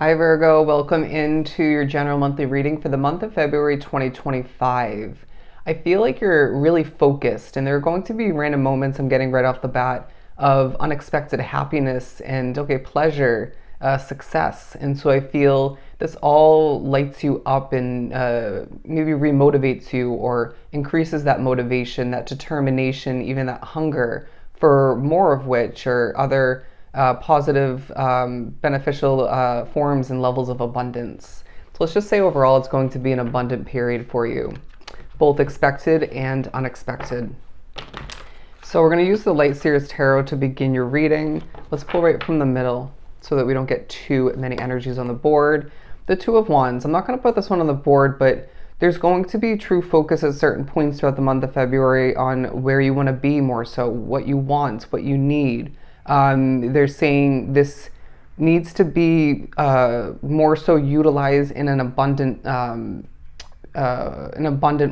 Hi Virgo, welcome into your general monthly reading for the month of February 2025. I feel like you're really focused, and there are going to be random moments I'm getting right off the bat of unexpected happiness and pleasure, success. And so I feel this all lights you up and maybe remotivates you or increases that motivation, that determination, even that hunger for more of which or other positive, beneficial forms and levels of abundance. So let's just say overall it's going to be an abundant period for you, both expected and unexpected. So we're going to use the Light Seers Tarot to begin your reading. Let's pull right from the middle so that we don't get too many energies on the board. The Two of Wands. I'm not going to put this one on the board, but there's going to be true focus at certain points throughout the month of February on where you want to be more so, what you want, what you need. They're saying this needs to be more so utilized in an abundant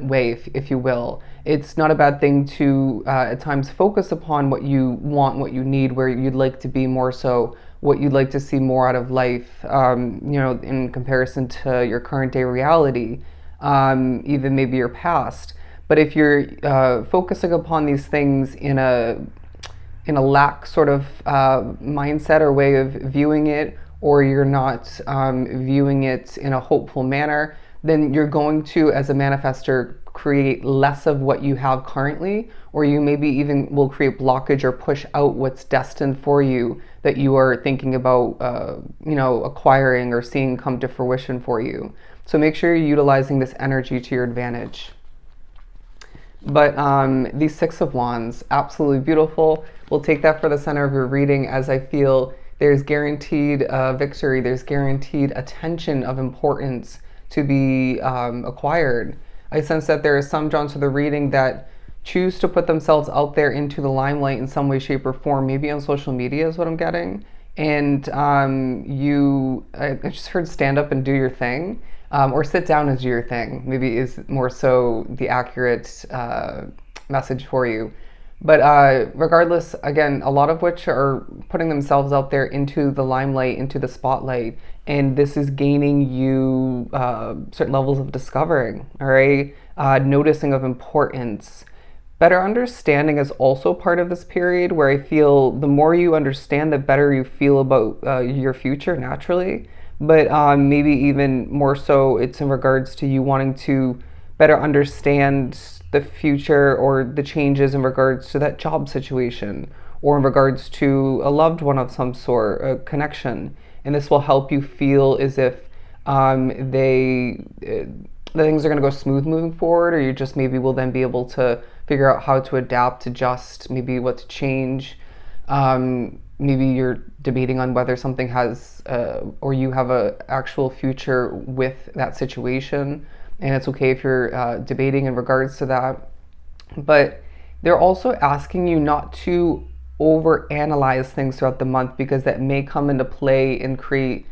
way, if you will. It's not a bad thing to at times focus upon what you want, what you need, where you'd like to be more so, what you'd like to see more out of life, in comparison to your current day reality, even maybe your past. But if you're focusing upon these things in a lack sort of mindset or way of viewing it, or you're not viewing it in a hopeful manner, then you're going to, as a manifester, create less of what you have currently, or you maybe even will create blockage or push out what's destined for you that you are thinking about, acquiring or seeing come to fruition for you. So make sure you're utilizing this energy to your advantage. But the Six of Wands, absolutely beautiful. We'll take that for the center of your reading, as I feel there's guaranteed victory, there's guaranteed attention of importance to be acquired. I sense that there is some drawn to the reading that choose to put themselves out there into the limelight in some way, shape, or form, maybe on social media is what I'm getting. And I just heard stand up and do your thing. Or sit down and do your thing, maybe is more so the accurate message for you. But regardless, again, a lot of which are putting themselves out there into the limelight, into the spotlight, and this is gaining you certain levels of discovering, all right? Noticing of importance. Better understanding is also part of this period, where I feel the more you understand, the better you feel about your future naturally. But maybe even more so, it's in regards to you wanting to better understand the future or the changes in regards to that job situation, or in regards to a loved one of some sort, a connection. And this will help you feel as if the things are going to go smooth moving forward, or you just maybe will then be able to figure out how to adapt, adjust, maybe what to change. Maybe you're debating on whether something has or you have a actual future with that situation, and it's okay if you're debating in regards to that. But they're also asking you not to overanalyze things throughout the month, because that may come into play and create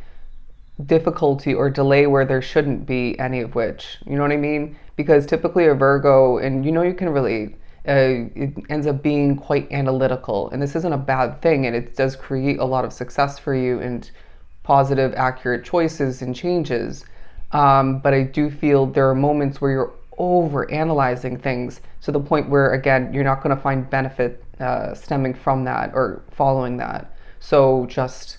difficulty or delay where there shouldn't be any of which. You know what I mean? Because typically a Virgo, and you can relate, it ends up being quite analytical, and this isn't a bad thing, and it does create a lot of success for you and positive, accurate choices and changes. But I do feel there are moments where you're over analyzing things to the point where, again, you're not going to find benefit stemming from that or following that. So just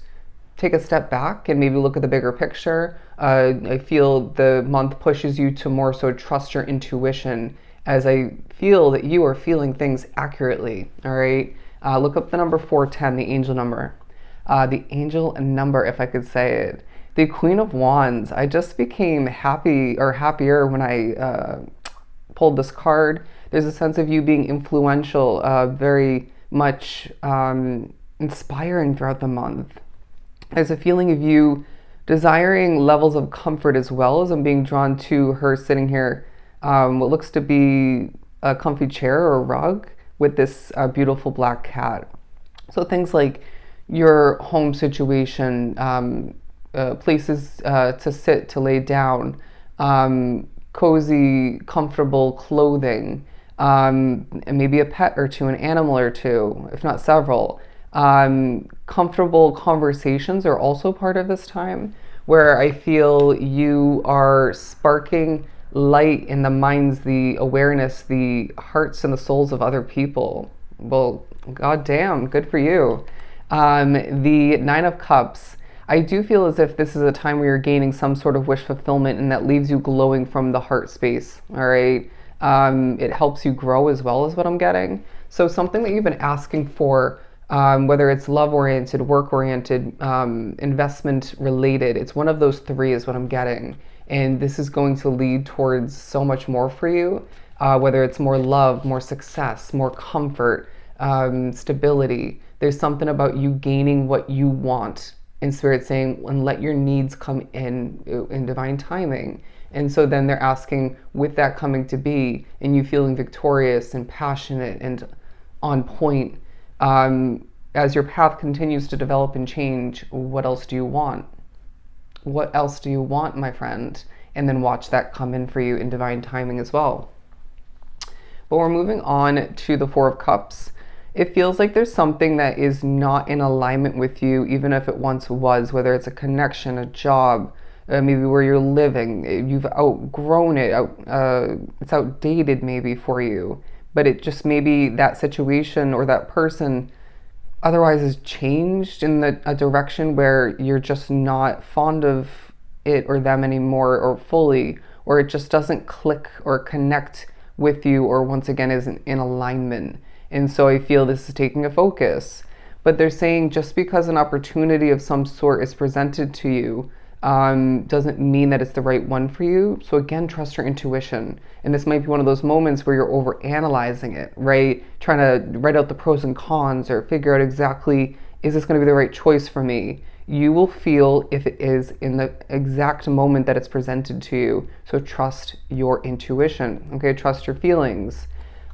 take a step back and maybe look at the bigger picture. I feel the month pushes you to more so trust your intuition, as I feel that you are feeling things accurately, all right? Look up the number 410, the angel number. The angel number, if I could say it. The Queen of Wands. I just became happy or happier when I pulled this card. There's a sense of you being influential, very much inspiring throughout the month. There's a feeling of you desiring levels of comfort, as well as I'm being drawn to her sitting here, what looks to be a comfy chair or a rug with this beautiful black cat. So things like your home situation, places to sit, to lay down, cozy, comfortable clothing, and maybe a pet or two, an animal or two, if not several. Comfortable conversations are also part of this time, where I feel you are sparking light in the minds, the awareness, the hearts, and the souls of other people. Well, goddamn, good for you. The Nine of Cups. I do feel as if this is a time where you're gaining some sort of wish fulfillment, and that leaves you glowing from the heart space. All right. It helps you grow as well, as what I'm getting. So something that you've been asking for, whether it's love oriented, work oriented, investment related, it's one of those three is what I'm getting. And this is going to lead towards so much more for you, whether it's more love, more success, more comfort, stability. There's something about you gaining what you want. And Spirit saying, and let your needs come in divine timing. And so then they're asking, with that coming to be, and you feeling victorious and passionate and on point, as your path continues to develop and change, what else do you want? What else do you want, my friend? And then watch that come in for you in divine timing as well. But we're moving on to the Four of Cups. It feels like there's something that is not in alignment with you, even if it once was, whether it's a connection, a job, maybe where you're living. You've outgrown it, it's outdated maybe for you. But it just maybe that situation or that person otherwise has changed in a direction where you're just not fond of it or them anymore or fully, or it just doesn't click or connect with you, or once again isn't in alignment. And so I feel this is taking a focus. But they're saying just because an opportunity of some sort is presented to you doesn't mean that it's the right one for you. So again, trust your intuition. And this might be one of those moments where you're over analyzing it, right? Trying to write out the pros and cons or figure out exactly, is this going to be the right choice for me? You will feel if it is in the exact moment that it's presented to you. So trust your intuition, okay? Trust your feelings.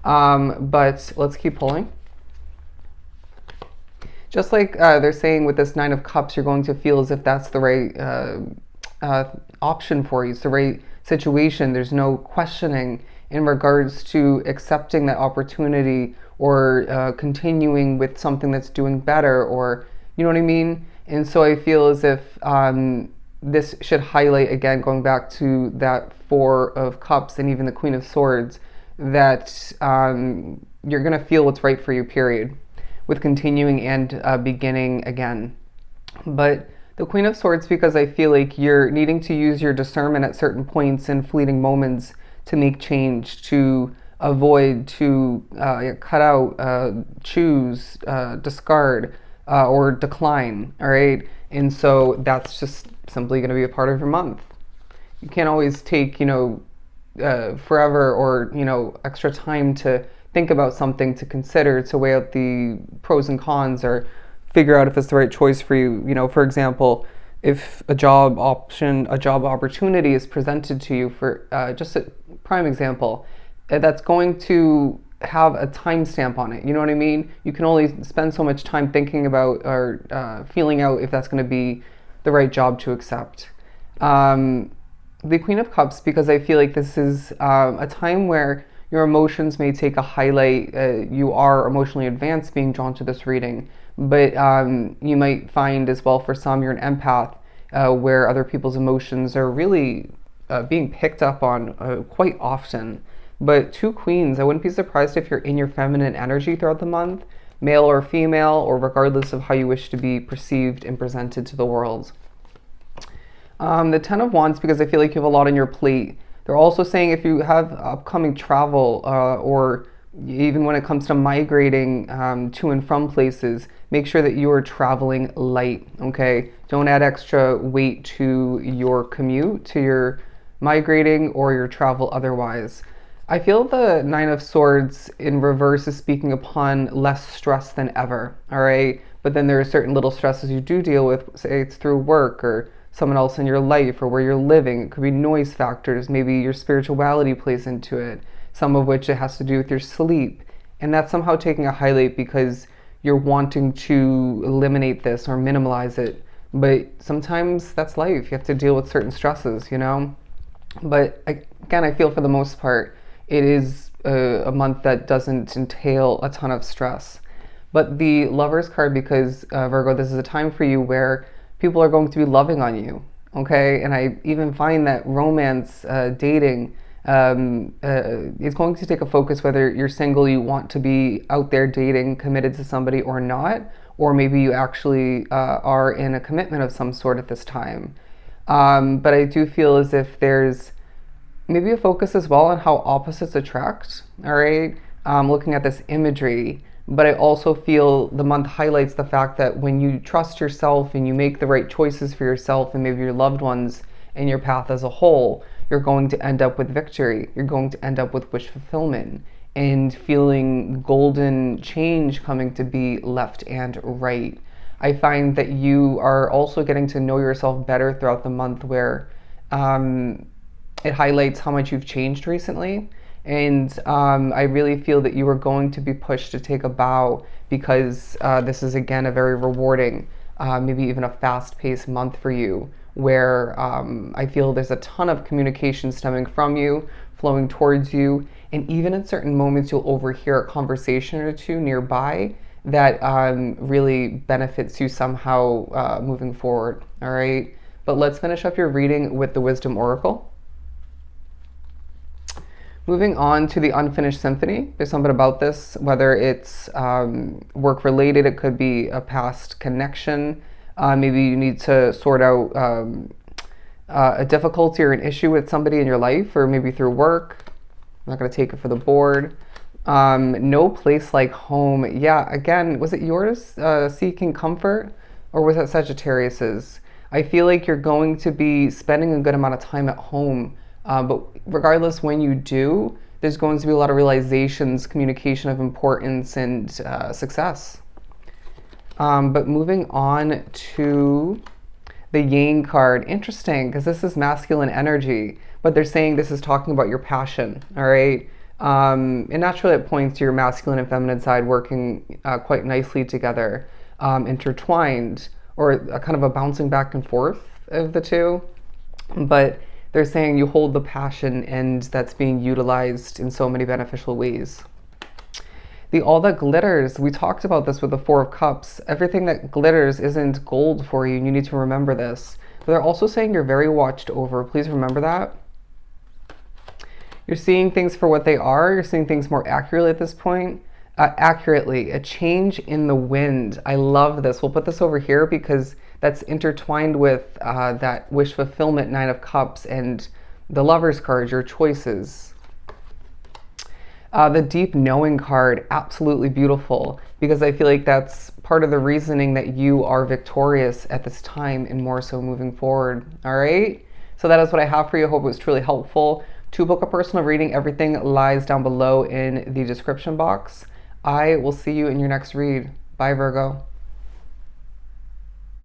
But let's keep pulling. Just like they're saying with this Nine of Cups, you're going to feel as if that's the right option for you. It's the right situation. There's no questioning in regards to accepting that opportunity or continuing with something that's doing better, or, you know what I mean? And so I feel as if this should highlight, again, going back to that Four of Cups and even the Queen of Swords, that you're going to feel what's right for you, period, with continuing and beginning again. But the Queen of Swords, because I feel like you're needing to use your discernment at certain points and fleeting moments to make change, to avoid, to cut out, choose, discard, or decline, all right? And so that's just simply going to be a part of your month. You can't always take, forever or, extra time to think about something, to consider, to weigh out the pros and cons, or figure out if it's the right choice for you. For example, if a job opportunity is presented to you, for just a prime example, that's going to have a timestamp on it. You know what I mean? You can only spend so much time thinking about or feeling out if that's going to be the right job to accept. The Queen of Cups, because I feel like this is a time where your emotions may take a highlight. You are emotionally advanced being drawn to this reading, but you might find as well, for some, you're an empath, where other people's emotions are really being picked up on quite often. But two queens, I wouldn't be surprised if you're in your feminine energy throughout the month, male or female, or regardless of how you wish to be perceived and presented to the world. The Ten of Wands, because I feel like you have a lot on your plate. They're also saying if you have upcoming travel, or even when it comes to migrating to and from places, make sure that you are traveling light, okay? Don't add extra weight to your commute, to your migrating, or your travel otherwise. I feel the Nine of Swords in reverse is speaking upon less stress than ever, all right? But then there are certain little stresses you do deal with, say it's through work or someone else in your life or where you're living. It could be noise factors. Maybe your spirituality plays into it, some of which it has to do with your sleep. And that's somehow taking a highlight because you're wanting to eliminate this or minimize it. But sometimes that's life. You have to deal with certain stresses, But again, I feel for the most part, it is a month that doesn't entail a ton of stress. But the Lover's card, because Virgo, this is a time for you where people are going to be loving on you. Okay, and I even find that romance, dating, is going to take a focus whether you're single, you want to be out there dating, committed to somebody or not, or maybe you actually are in a commitment of some sort at this time. But I do feel as if there's maybe a focus as well on how opposites attract. All right, looking at this imagery, but I also feel the month highlights the fact that when you trust yourself and you make the right choices for yourself and maybe your loved ones and your path as a whole, you're going to end up with victory. You're going to end up with wish fulfillment and feeling golden change coming to be left and right. I find that you are also getting to know yourself better throughout the month, where um, it highlights how much you've changed recently. And I really feel that you are going to be pushed to take a bow because this is, again, a very rewarding, maybe even a fast paced month for you, where I feel there's a ton of communication stemming from you, flowing towards you. And even in certain moments, you'll overhear a conversation or two nearby that really benefits you somehow moving forward. All right. But let's finish up your reading with the Wisdom Oracle. Moving on to the Unfinished Symphony. There's something about this, whether it's work related, it could be a past connection. Maybe you need to sort out a difficulty or an issue with somebody in your life, or maybe through work. I'm not going to take it for the board. No place like home. Yeah, again, was it yours, seeking comfort, or was that Sagittarius's? I feel like you're going to be spending a good amount of time at home. But regardless, when you do, there's going to be a lot of realizations, communication of importance, and success. But moving on to the Yang card. Interesting, because this is masculine energy, but they're saying this is talking about your passion, all right? And naturally it points to your masculine and feminine side working quite nicely together, intertwined, or a kind of a bouncing back and forth of the two. But they're saying you hold the passion and that's being utilized in so many beneficial ways. The All That Glitters, we talked about this with the Four of Cups. Everything that glitters isn't gold for you, and you need to remember this. But they're also saying you're very watched over. Please remember that. You're seeing things for what they are. You're seeing things more accurately at this point. Accurately, a change in the wind. I love this. We'll put this over here because that's intertwined with that wish fulfillment, Nine of Cups, and the Lover's card, your choices. The Deep Knowing card, absolutely beautiful, because I feel like that's part of the reasoning that you are victorious at this time and more so moving forward. All right? So that is what I have for you. I hope it was truly helpful. To book a personal reading, everything lies down below in the description box. I will see you in your next read. Bye, Virgo.